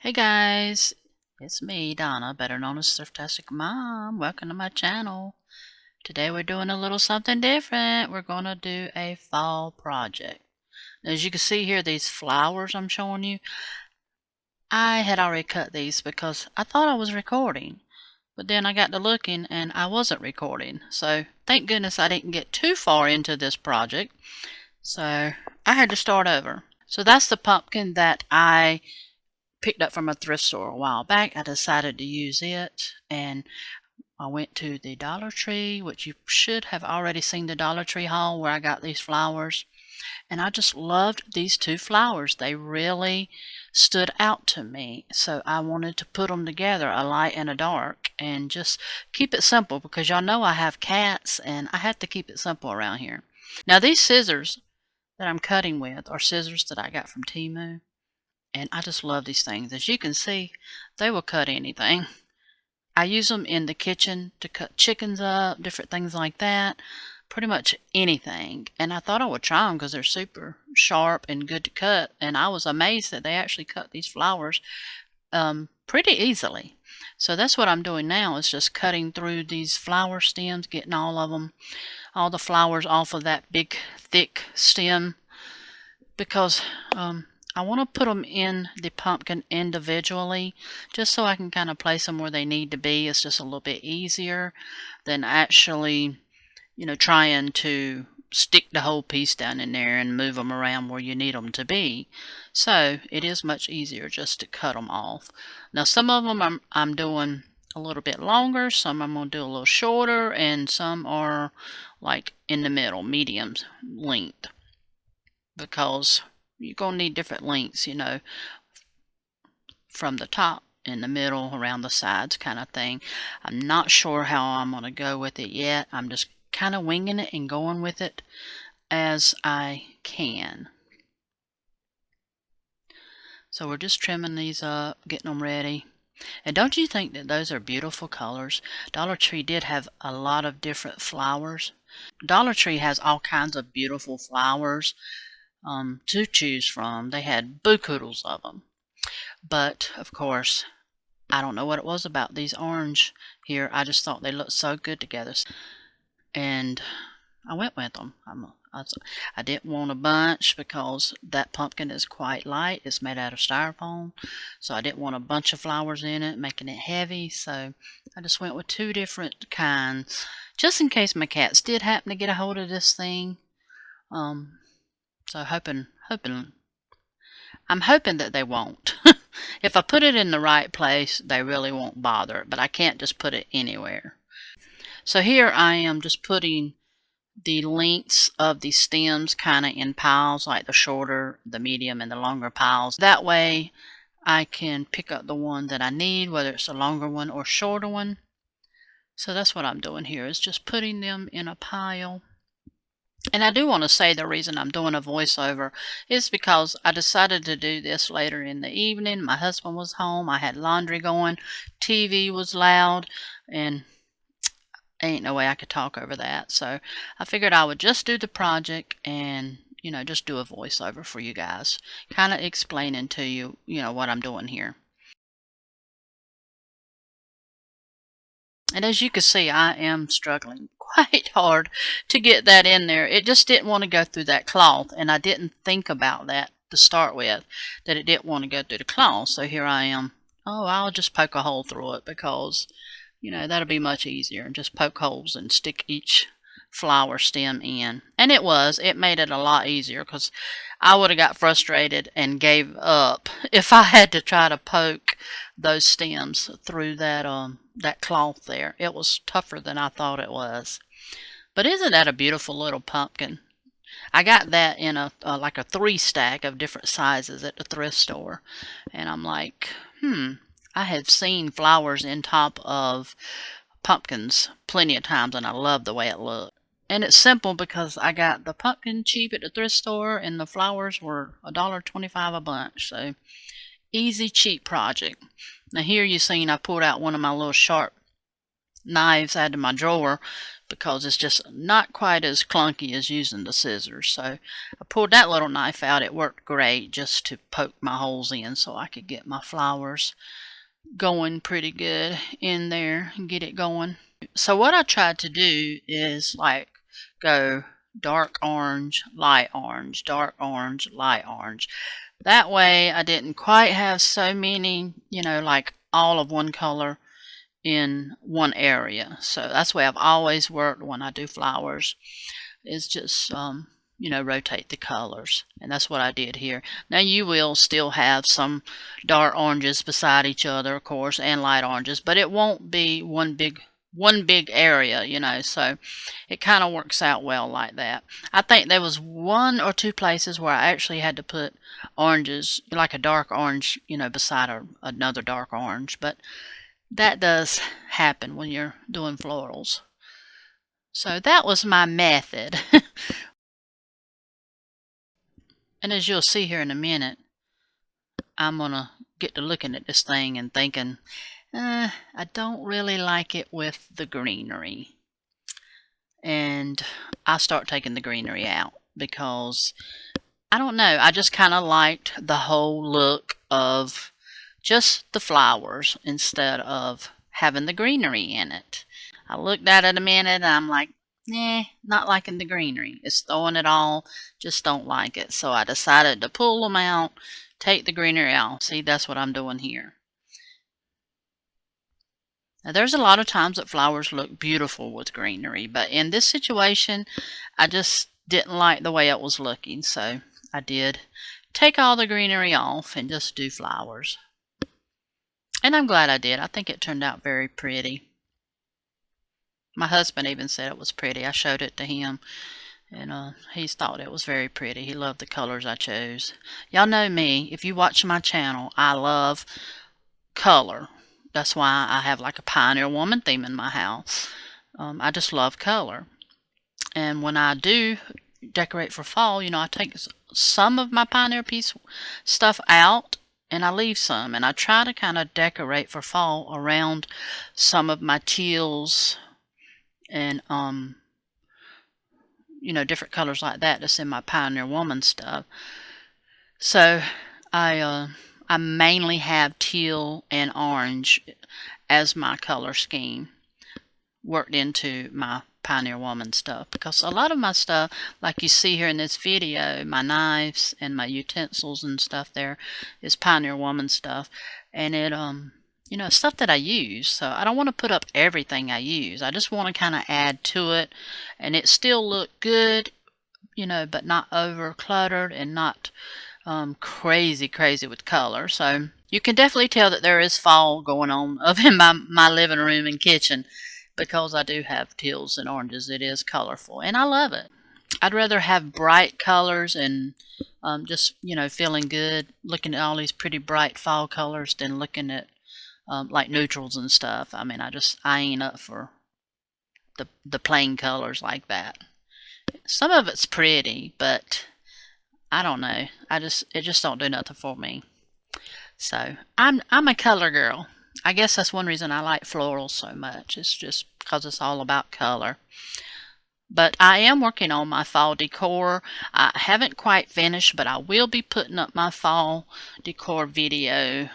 Hey guys, it's me, Donna, better known as Thrifttasticmom. Welcome to my channel. Today we're doing a little something different. We're going to do a fall project. As you can see here, these flowers I'm showing you, I had already cut these because I thought I was recording. But then I got to looking and I wasn't recording. So thank goodness I didn't get too far into this project. So I had to start over. So that's the pumpkin that I picked up from a thrift store a while back. I decided to use it, and I went to the Dollar Tree, which you should have already seen the Dollar Tree haul where I got these flowers, and I just loved these two flowers. They really stood out to me, so I wanted to put them together, a light and a dark, and just keep it simple because y'all know I have cats and I have to keep it simple around here. Now these scissors that I'm cutting with are scissors that I got from Temu. And I just love these things. As you can see, they will cut anything. I use them in the kitchen to cut chickens up, different things like that. Pretty much anything. And I thought I would try them because they're super sharp and good to cut. And I was amazed that they actually cut these flowers pretty easily. So that's what I'm doing now, is just cutting through these flower stems, getting all of them, all the flowers off of that big, thick stem. Because I want to put them in the pumpkin individually, just so I can kind of place them where they need to be. It's just a little bit easier than actually, trying to stick the whole piece down in there and move them around where you need them to be. So it is much easier just to cut them off. Now some of them I'm doing a little bit longer, some I'm going to do a little shorter, and some are like in the middle, medium length, because you're going to need different lengths, from the top, in the middle, around the sides kind of thing. I'm not sure how I'm going to go with it yet. I'm just kind of winging it and going with it as I can. So we're just trimming these up, getting them ready. And don't you think that those are beautiful colors? Dollar Tree did have a lot of different flowers. Dollar Tree has all kinds of beautiful flowers to choose from. They had buku of them. But, of course, I don't know what it was about these orange here. I just thought they looked so good together. And I went with them. I didn't want a bunch because that pumpkin is quite light. It's made out of styrofoam. So I didn't want a bunch of flowers in it, making it heavy. So I just went with two different kinds, just in case my cats did happen to get a hold of this thing. So I'm hoping that they won't. If I put it in the right place, they really won't bother it, but I can't just put it anywhere. So here I am just putting the lengths of the stems kind of in piles, like the shorter, the medium, and the longer piles. That way I can pick up the one that I need, whether it's a longer one or shorter one. So that's what I'm doing here, is just putting them in a pile. And I do want to say the reason I'm doing a voiceover is because I decided to do this later in the evening. My husband was home. I had laundry going. TV was loud. And ain't no way I could talk over that. So I figured I would just do the project and, just do a voiceover for you guys. Kind of explaining to you, what I'm doing here. And as you can see, I am struggling quite hard to get that in there. It just didn't want to go through that cloth, and I didn't think about that to start with, that it didn't want to go through the cloth. So here I am. Oh, I'll just poke a hole through it because, that'll be much easier. Just poke holes and stick each flower stem in. And it made it a lot easier, because I would have got frustrated and gave up if I had to try to poke those stems through that cloth there. It was tougher than I thought it was. But isn't that a beautiful little pumpkin? I got that in like a 3-stack of different sizes at the thrift store. And I'm like, I have seen flowers in top of pumpkins plenty of times, and I love the way it looked. And it's simple because I got the pumpkin cheap at the thrift store, and the flowers were $1.25 a bunch. So easy, cheap project. Now here you seen I pulled out one of my little sharp knives out of my drawer because it's just not quite as clunky as using the scissors. So I pulled that little knife out. It worked great just to poke my holes in so I could get my flowers going pretty good in there and get it going. So what I tried to do is like go dark orange, light orange, dark orange, light orange. That way I didn't quite have so many, like all of one color in one area. So that's the way I've always worked when I do flowers, is just rotate the colors, and that's what I did here. Now you will still have some dark oranges beside each other, of course, and light oranges, but it won't be one big area, so it kind of works out well like that. I think there was one or two places where I actually had to put oranges, like a dark orange, beside another dark orange, but that does happen when you're doing florals. So that was my method. And as you'll see here in a minute, I'm going to get to looking at this thing and thinking, I don't really like it with the greenery. And I start taking the greenery out because, I don't know, I just kind of liked the whole look of just the flowers instead of having the greenery in it. I looked at it a minute and I'm like, not liking the greenery. It's throwing it all, just don't like it. So I decided to pull them out, take the greenery out. See, that's what I'm doing here. Now there's a lot of times that flowers look beautiful with greenery, but in this situation, I just didn't like the way it was looking. So I did take all the greenery off and just do flowers. And I'm glad I did. I think it turned out very pretty. My husband even said it was pretty. I showed it to him, and he thought it was very pretty. He loved the colors I chose. Y'all know me. If you watch my channel, I love color. That's why I have like a Pioneer Woman theme in my house. I just love color. And when I do decorate for fall, I take some of my Pioneer piece stuff out, and I leave some, and I try to kind of decorate for fall around some of my teals and different colors like that that's in my Pioneer Woman stuff. So I mainly have teal and orange as my color scheme worked into my Pioneer Woman stuff, because a lot of my stuff, like you see here in this video, my knives and my utensils and stuff there is Pioneer Woman stuff, and it stuff that I use. So I don't want to put up everything I use. I just want to kind of add to it, and it still look good, but not over cluttered and not crazy with color. So you can definitely tell that there is fall going on up in my living room and kitchen, because I do have teals and oranges. It is colorful, and I love it. I'd rather have bright colors and just, feeling good looking at all these pretty bright fall colors than looking at like neutrals and stuff. I mean, I ain't up for the plain colors like that. Some of it's pretty, but I don't know. It just don't do nothing for me. So I'm a color girl. I guess that's one reason I like florals so much. It's just because it's all about color. But I am working on my fall decor. I haven't quite finished, but I will be putting up my fall decor video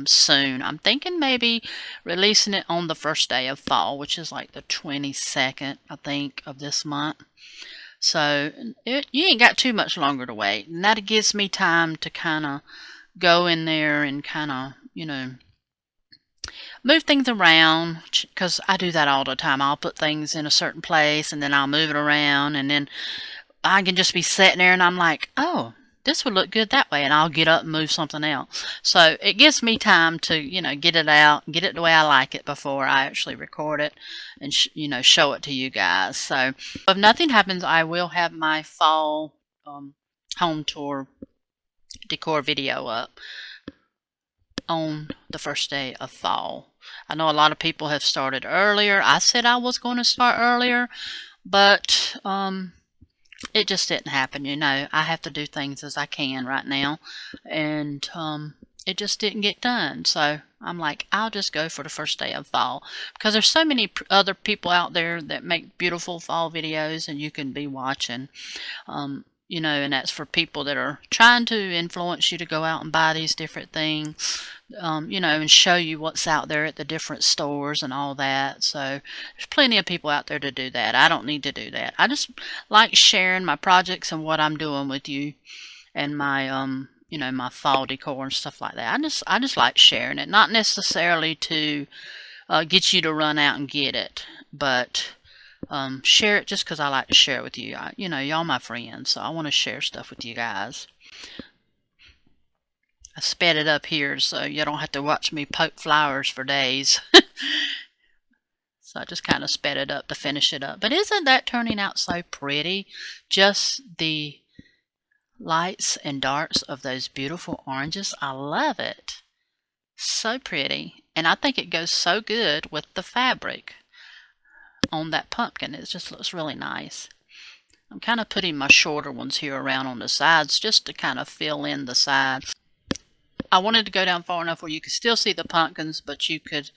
soon. I'm thinking maybe releasing it on the first day of fall, which is like the 22nd, I think, of this month. So you ain't got too much longer to wait, and that gives me time to kind of go in there and kind of, move things around, because I do that all the time. I'll put things in a certain place and then I'll move it around, and then I can just be sitting there and I'm like, oh, this would look good that way, and I'll get up and move something else. So it gives me time to, get it out, get it the way I like it before I actually record it and, show it to you guys. So if nothing happens, I will have my fall home tour decor video up on the first day of fall. I know a lot of people have started earlier. I said I was going to start earlier, but it just didn't happen. I have to do things as I can right now, and it just didn't get done. So I'm like, I'll just go for the first day of fall, because there's so many other people out there that make beautiful fall videos, and you can be watching. You know, and that's for people that are trying to influence you to go out and buy these different things, you know, and show you what's out there at the different stores and all that. So there's plenty of people out there to do that. I don't need to do that. I just like sharing my projects and what I'm doing with you, and my you know, my fall decor and stuff like that. I just like sharing it, not necessarily to get you to run out and get it, but share it just because I like to share it with you. You know, y'all my friends, so I want to share stuff with you guys. I sped it up here so you don't have to watch me poke flowers for days. So I just kind of sped it up to finish it up. But isn't that turning out so pretty? Just the lights and darks of those beautiful oranges. I love it. So pretty. And I think it goes so good with the fabric on that pumpkin. It just looks really nice. I'm kind of putting my shorter ones here around on the sides just to kind of fill in the sides. I wanted to go down far enough where you could still see the pumpkins, but you could,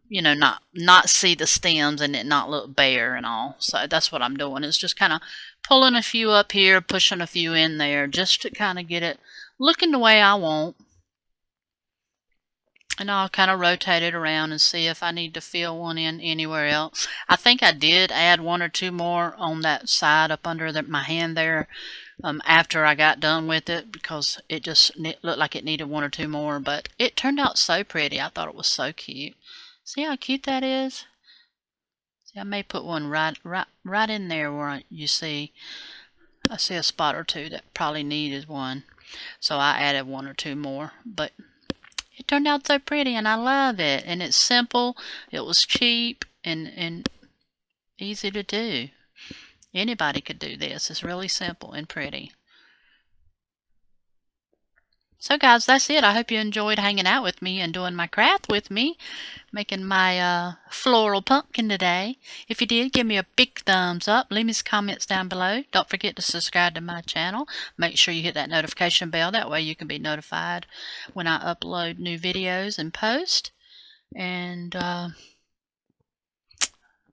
you know, not see the stems and it not look bare and all. So that's what I'm doing. It's just kind of pulling a few up here, pushing a few in there, just to kind of get it looking the way I want. And I'll kind of rotate it around and see if I need to fill one in anywhere else. I think I did add one or two more on that side up under my hand there after I got done with it, because it just looked like it needed one or two more. But it turned out so pretty. I thought it was so cute. See how cute that is? See, I may put one right in there where you see. I see a spot or two that probably needed one. So I added one or two more. But it turned out so pretty, and I love it. And it's simple. It was cheap and easy to do. Anybody could do this. It's really simple and pretty. So guys, that's it. I hope you enjoyed hanging out with me and doing my craft with me, making my floral pumpkin today. If you did, give me a big thumbs up. Leave me some comments down below. Don't forget to subscribe to my channel. Make sure you hit that notification bell. That way you can be notified when I upload new videos and post. And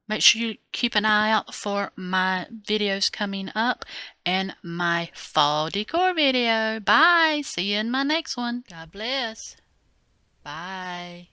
make sure you keep an eye out for my videos coming up and my fall decor video. Bye. See you in my next one. God bless. Bye.